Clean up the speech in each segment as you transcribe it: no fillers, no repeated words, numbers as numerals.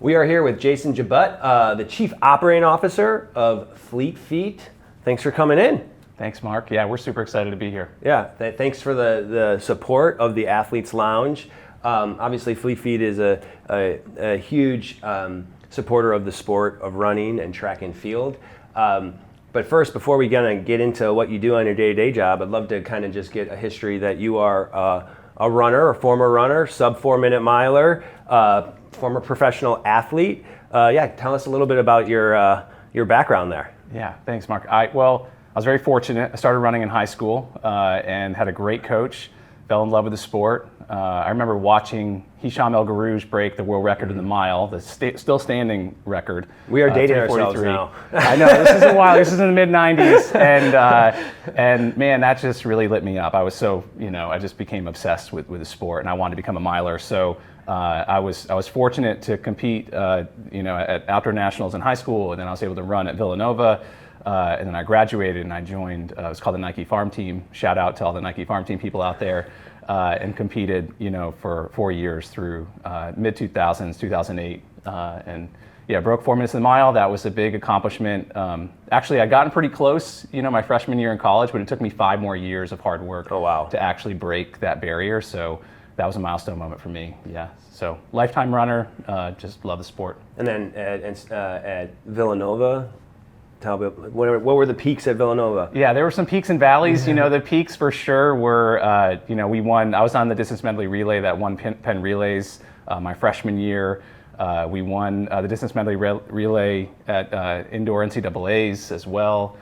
We are here with Jason Jabaut, the Chief Operating Officer of Fleet Feet. Thanks for coming in. Thanks, Mark. Yeah, we're super excited to be here. Yeah, thanks for the support of the Athletes Lounge. Obviously, Fleet Feet is a huge supporter of the sport of running and track and field. But first, before we get into what you do on your day-to-day job, I'd love to kind of just get a history that you are a runner, a former runner, sub 4-minute miler, former professional athlete. Tell us a little bit about your background there. Yeah, thanks, Mark. I was very fortunate. I started running in high school and had a great coach. Fell in love with the sport. I remember watching Hicham El Guerrouj break the world record in the mile, the still standing record. We are dating ourselves now. I know, this is a while. This is in the mid '90s, and man, that just really lit me up. I was so, I just became obsessed with the sport, and I wanted to become a miler. So I was fortunate to compete, at outdoor nationals in high school, and then I was able to run at Villanova. And then I graduated and I joined, it was called the Nike Farm Team. Shout out to all the Nike Farm Team people out there. And competed, for 4 years through mid-2000s, 2008. Broke 4 minutes in the mile. That was a big accomplishment. Actually, I'd gotten pretty close, my freshman year in college, but it took me 5 more years of hard work to actually break that barrier. So that was a milestone moment for me. Yeah. So lifetime runner, just love the sport. And then at Villanova, tell me, what were the peaks at Villanova? Yeah, there were some peaks and valleys. The peaks for sure were, we won. I was on the distance medley relay that won Penn Relays my freshman year. We won the distance medley relay at indoor NCAAs as well.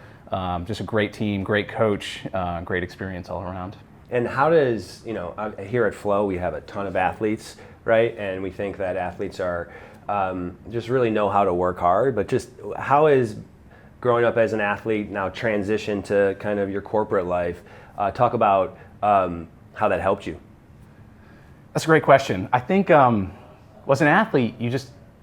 Just a great team, great coach, great experience all around. And how does, here at Flo, we have a ton of athletes, right? And we think that athletes are just really know how to work hard, but just how is growing up as an athlete now transition to kind of your corporate life? Talk about how that helped you. That's a great question. I think as an athlete,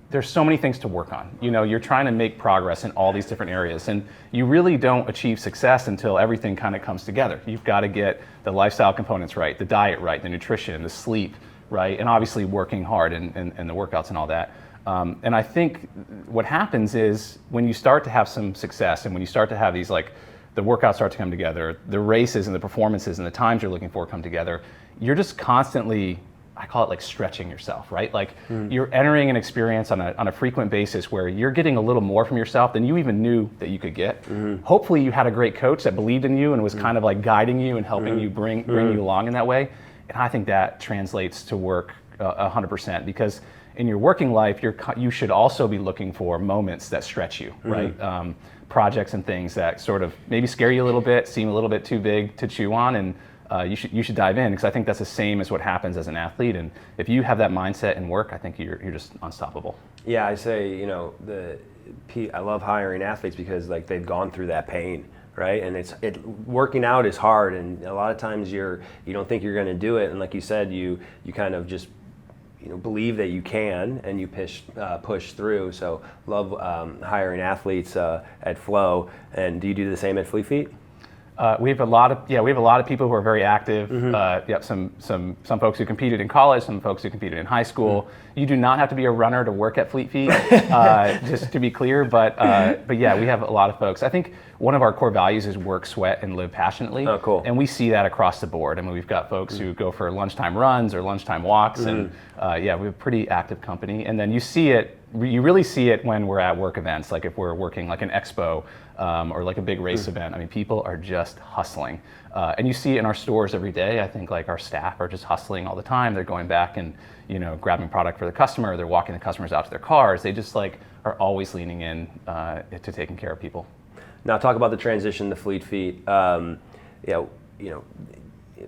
there's so many things to work on. You're trying to make progress in all these different areas, and you really don't achieve success until everything kind of comes together. You've got to get the lifestyle components right, the diet right, the nutrition, the sleep right, and obviously working hard and the workouts and all that. And I think what happens is when you start to have some success and when you start to have these, the workouts start to come together, the races and the performances and the times you're looking for come together, you're just constantly, I call it stretching yourself, right? You're entering an experience on a frequent basis where you're getting a little more from yourself than you even knew that you could get. Hopefully you had a great coach that believed in you and was kind of guiding you and helping you bring you along in that way. And I think that translates to work 100%, because in your working life, you should also be looking for moments that stretch you, right? Projects and things that sort of maybe scare you a little bit, seem a little bit too big to chew on, and you should dive in, because I think that's the same as what happens as an athlete. And if you have that mindset in work, I think you're just unstoppable. Yeah, I say, I love hiring athletes because they've gone through that pain, right? And working out is hard, and a lot of times you don't think you're going to do it, and like you said, you kind of just believe that you can, and you push through. So love hiring athletes at Flo. And do you do the same at Fleet Feet? We have a lot of people who are very active. Some folks who competed in college, some folks who competed in high school. You do not have to be a runner to work at Fleet Feet, just to be clear. But yeah, we have a lot of folks. I think one of our core values is work, sweat, and live passionately. Oh, cool. And we see that across the board. I mean, we've got folks who go for lunchtime runs or lunchtime walks, and we have a pretty active company. And then you really see it when we're at work events, like if we're working an expo or a big race event. I mean, people are just hustling. And you see it in our stores every day. I think our staff are just hustling all the time. They're going back and, grabbing product for the customer. They're walking the customers out to their cars. They just are always leaning in to taking care of people. Now talk about the transition to Fleet Feet.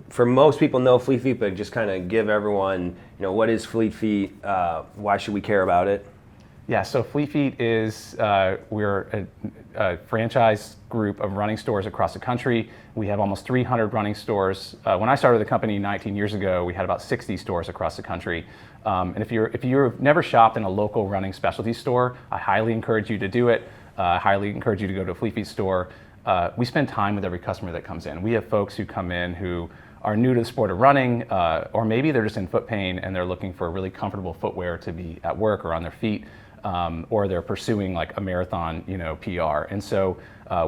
For most people know Fleet Feet, but just kind of give everyone, what is Fleet Feet? Why should we care about it? Yeah, so Fleet Feet is, we're a franchise group of running stores across the country. We have almost 300 running stores. When I started the company 19 years ago, we had about 60 stores across the country. And if you've never shopped in a local running specialty store, I highly encourage you to do it. I highly encourage you to go to a Fleet Feet store. We spend time with every customer that comes in. We have folks who come in who are new to the sport of running, or maybe they're just in foot pain and they're looking for really comfortable footwear to be at work or on their feet, or they're pursuing like a marathon, PR. And so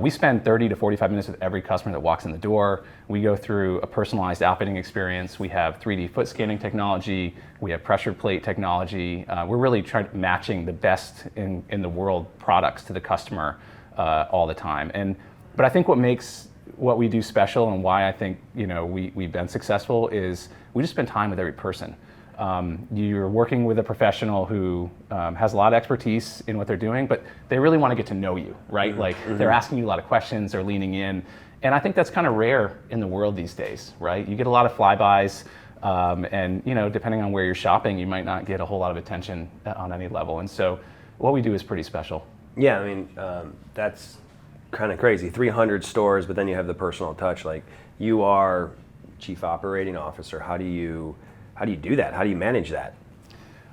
we spend 30 to 45 minutes with every customer that walks in the door. We go through a personalized outfitting experience. We have 3D foot scanning technology. We have pressure plate technology. We're really matching the best in the world products to the customer all the time. But I think what makes what we do special and why I think we've been successful is we just spend time with every person. You're working with a professional who has a lot of expertise in what they're doing, but they really want to get to know you, right? Like they're asking you a lot of questions, they're leaning in. And I think that's kind of rare in the world these days, right? You get a lot of flybys, and depending on where you're shopping, you might not get a whole lot of attention on any level. And so what we do is pretty special. Yeah, I mean, that's kind of crazy. 300 stores, but then you have the personal touch. Like, you are chief operating officer. How do you do that? How do you manage that?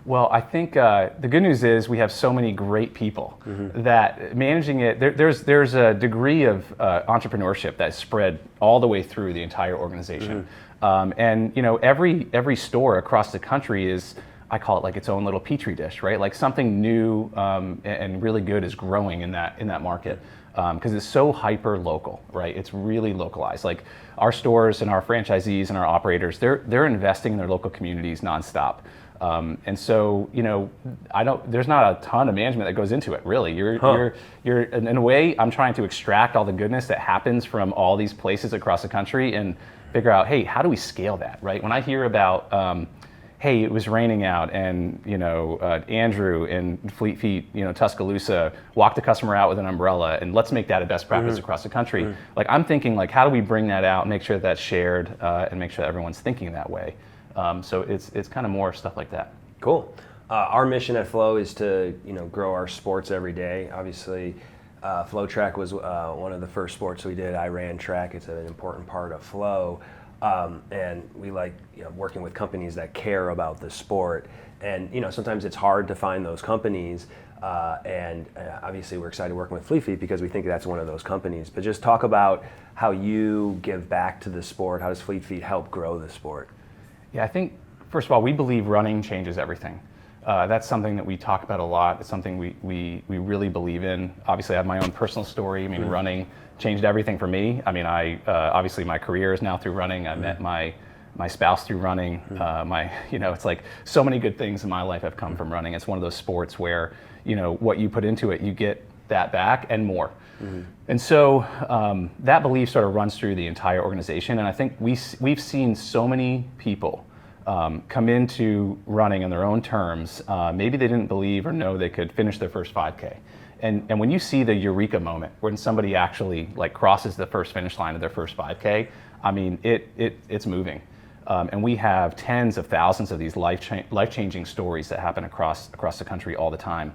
Well, I think the good news is we have so many great people that managing it, there's a degree of entrepreneurship that's spread all the way through the entire organization. And every store across the country is, I call it like its own little petri dish, right? Like something new and really good is growing in that market. Because it's so hyper local, right? It's really localized. Like our stores and our franchisees and our operators, they're investing in their local communities nonstop. And so, there's not a ton of management that goes into it, really. You're in a way, I'm trying to extract all the goodness that happens from all these places across the country and figure out, hey, how do we scale that, right? When I hear about, hey, it was raining out and, Andrew in Fleet Feet, Tuscaloosa walked the customer out with an umbrella and let's make that a best practice across the country. Like, I'm thinking, like, how do we bring that out, make sure that's shared, and make sure that everyone's thinking that way. So it's kind of more stuff like that. Cool. Our mission at Flo is to grow our sports every day. Obviously, FloTrack was one of the first sports we did. I ran track. It's an important part of Flo. And we like working with companies that care about the sport. And sometimes it's hard to find those companies. And obviously we're excited working with Fleet Feet because we think that's one of those companies. But just talk about how you give back to the sport. How does Fleet Feet help grow the sport? Yeah, I think, first of all, we believe running changes everything. That's something that we talk about a lot. It's something we really believe in. Obviously, I have my own personal story. I mean, running changed everything for me. I mean, obviously my career is now through running. I met my spouse through running. It's like so many good things in my life have come from running. It's one of those sports where, what you put into it, you get that back and more. And so that belief sort of runs through the entire organization. And I think we've seen so many people come into running on their own terms. Maybe they didn't believe or know they could finish their first 5K. And when you see the eureka moment, when somebody actually like crosses the first finish line of their first 5K, I mean, it's moving. And we have tens of thousands of these life-changing stories that happen across the country all the time.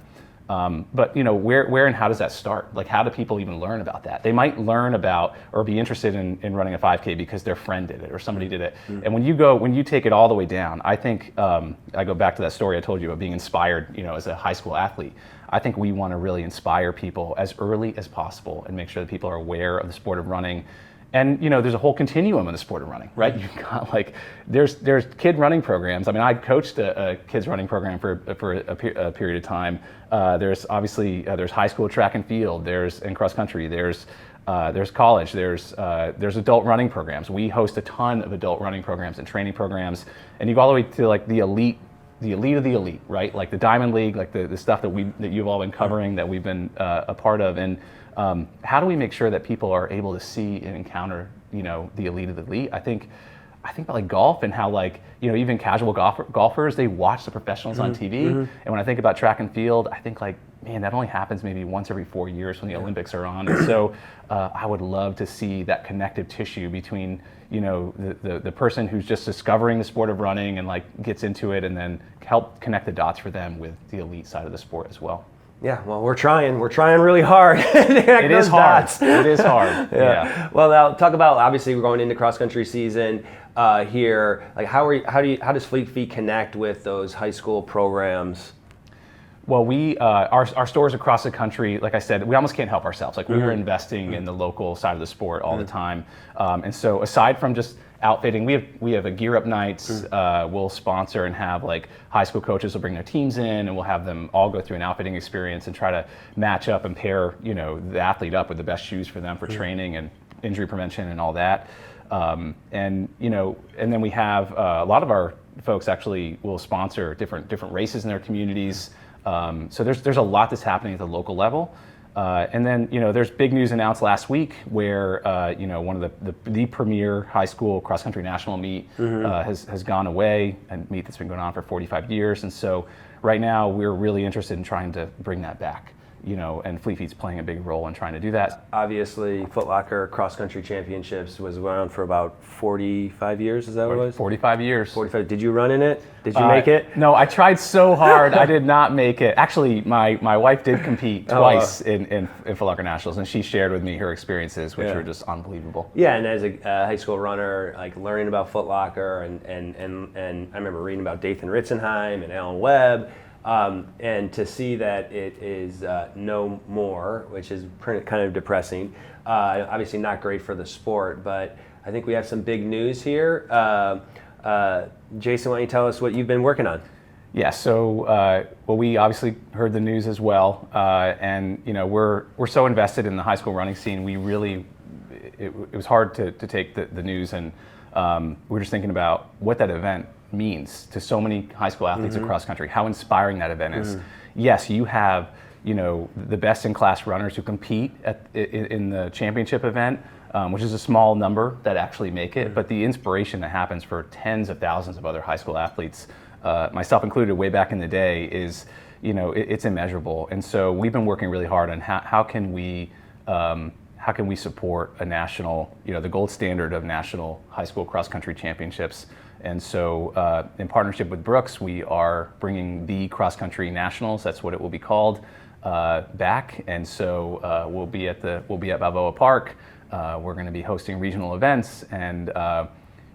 But where and how does that start? Like, how do people even learn about that? They might learn about or be interested in running a 5K because their friend did it or somebody did it. And when you take it all the way down, I think I go back to that story I told you about being inspired, as a high school athlete. I think we want to really inspire people as early as possible and make sure that people are aware of the sport of running. And there's a whole continuum in the sport of running, right? You've got there's kid running programs. I mean, I coached a kids running program for a period of time. There's obviously there's high school track and field. There's in cross country. There's college. There's adult running programs. We host a ton of adult running programs and training programs. And you go all the way to like the elite of the elite, right? Like the Diamond League, like the stuff that you've all been covering, that we've been a part of. And how do we make sure that people are able to see and encounter, the elite of the elite? I think about like golf and how even casual golfers, they watch the professionals on TV. And when I think about track and field, I think man, that only happens maybe once every 4 years when the Olympics are on. And so I would love to see that connective tissue between, the person who's just discovering the sport of running and gets into it, and then help connect the dots for them with the elite side of the sport as well. Yeah, well, we're trying really hard. It is hard. It is hard. Yeah. Well, now talk about, obviously we're going into cross country season here. Like, how does Fleet Feet connect with those high school programs? Well, we our stores across the country, like I said, we almost can't help ourselves. Like we are investing in the local side of the sport all the time, and so aside from just outfitting, we have a gear up nights. We'll sponsor and have like high school coaches will bring their teams in, and we'll have them all go through an outfitting experience and try to match up and pair the athlete up with the best shoes for them for training and injury prevention and all that. And then we have a lot of our folks actually will sponsor different races in their communities. So there's a lot that's happening at the local level. And then there's big news announced last week where one of the premier high school cross country national meet has gone away, a meet that's been going on for 45 years. And so right now we're really interested in trying to bring that back. And Fleet Feet's playing a big role in trying to do that. Obviously, Foot Locker Cross Country Championships was around for about 45 years, is that what it was? 45 years. 45. Did you run in it? Did you make it? No, I tried so hard. I did not make it. Actually, my wife did compete twice in Foot Locker Nationals, and she shared with me her experiences, which were just unbelievable. Yeah, and as a high school runner, like learning about Foot Locker, and I remember reading about Dathan Ritzenheim and Alan Webb. And to see that it is no more, which is kind of depressing, obviously not great for the sport, but I think we have some big news here. Jason, why don't you tell us what you've been working on? Yeah, so we obviously heard the news as well, and we're so invested in the high school running scene. We really, it was hard to take the news, and we're just thinking about what that event means to so many high school athletes across country, how inspiring that event is. Yes, you have the best in class runners who compete in the championship event, which is a small number that actually make it, but the inspiration that happens for tens of thousands of other high school athletes, myself included way back in the day, is it's immeasurable. And so we've been working really hard on how can we support a national, the gold standard of national high school cross country championships. And so in partnership with Brooks, we are bringing the cross country nationals, that's what it will be called, back. And so we'll be at Balboa Park. We're going to be hosting regional events, and we're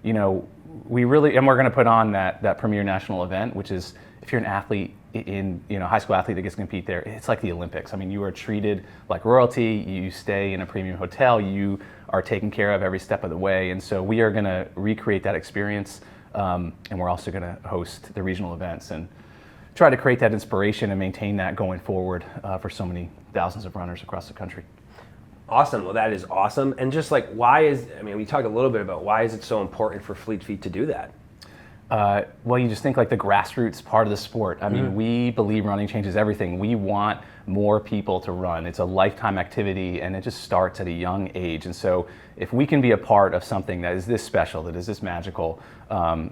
going to put on that premier national event, which is, if you're an athlete high school athlete that gets to compete there, it's like the Olympics. I mean, you are treated like royalty. You stay in a premium hotel. You are taken care of every step of the way. And so we are going to recreate that experience, and we're also going to host the regional events and try to create that inspiration and maintain that going forward for so many thousands of runners across the country. Awesome. Well, that is awesome. And just like, we talked a little bit about why is it so important for Fleet Feet to do that? Well, you just think like the grassroots part of the sport. I mean, we believe running changes everything. We want more people to run. It's a lifetime activity, and it just starts at a young age. And so if we can be a part of something that is this special, that is this magical,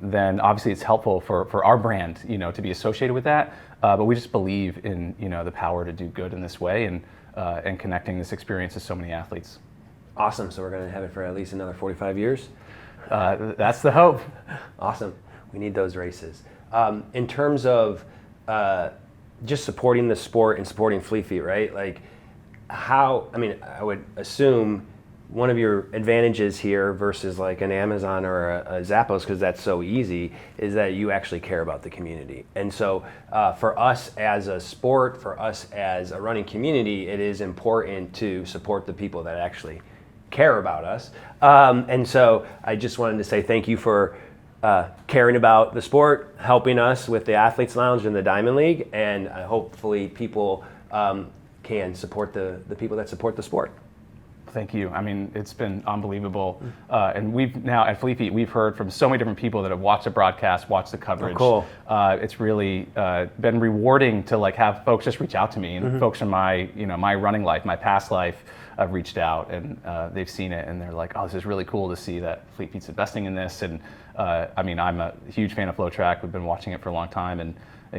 then obviously it's helpful for our brand, to be associated with that. But we just believe in, the power to do good in this way, and connecting this experience to so many athletes. Awesome. So we're going to have it for at least another 45 years? That's the hope. Awesome. We need those races. In terms of just supporting the sport and supporting Fleet Feet, right? Like I would assume one of your advantages here versus like an Amazon or a Zappos, because that's so easy, is that you actually care about the community. And so for us as a sport, for us as a running community, it is important to support the people that actually care about us. And so I just wanted to say thank you for caring about the sport, helping us with the Athletes Lounge and the Diamond League, and hopefully people can support the people that support the sport. Thank you. I mean, it's been unbelievable. And we've now at Fleet Feet, we've heard from so many different people that have watched the broadcast, watched the coverage. Oh, cool. It's really been rewarding to have folks just reach out to me, and folks from my running life, my past life, have reached out, and they've seen it, and they're like, oh, this is really cool to see that Fleet Feet's investing in this. And I'm a huge fan of FloTrack. We've been watching it for a long time, and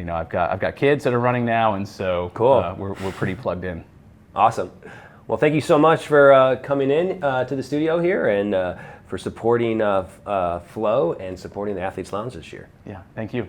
I've got kids that are running now, and so cool. We're pretty plugged in. Awesome. Well, thank you so much for coming in to the studio here, and for supporting Flo and supporting the Athletes Lounge this year. Yeah, thank you.